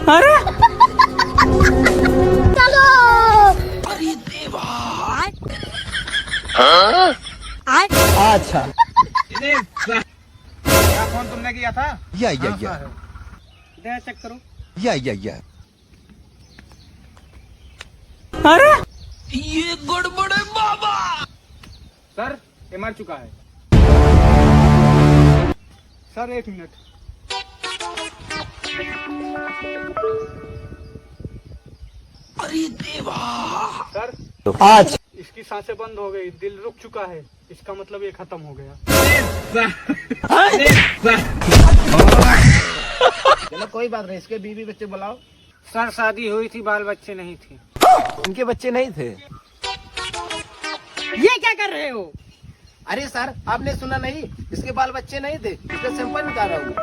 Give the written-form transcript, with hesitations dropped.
अरे चलो। अरे देवा। अच्छा क्या फोन तुमने किया था? या दे चेक करो। या अरे ये गड़बड़ है बाबा। सर ये मर चुका है। Sir 1 minute. अरे देवा। सर अच्छा इसकी सांसें बंद हो गई, दिल रुक चुका है, इसका मतलब ये खत्म हो गया। चलो कोई बात नहीं, इसके बीवी बच्चे बुलाओ। सर शादी हुई थी, बाल बच्चे नहीं थे। इनके बच्चे नहीं थे। ये क्या कर रहे हो? अरे सर आपने सुना नहीं, इसके बाल बच्चे नहीं थे, इसका सैंपल निकाल रहा हूँ।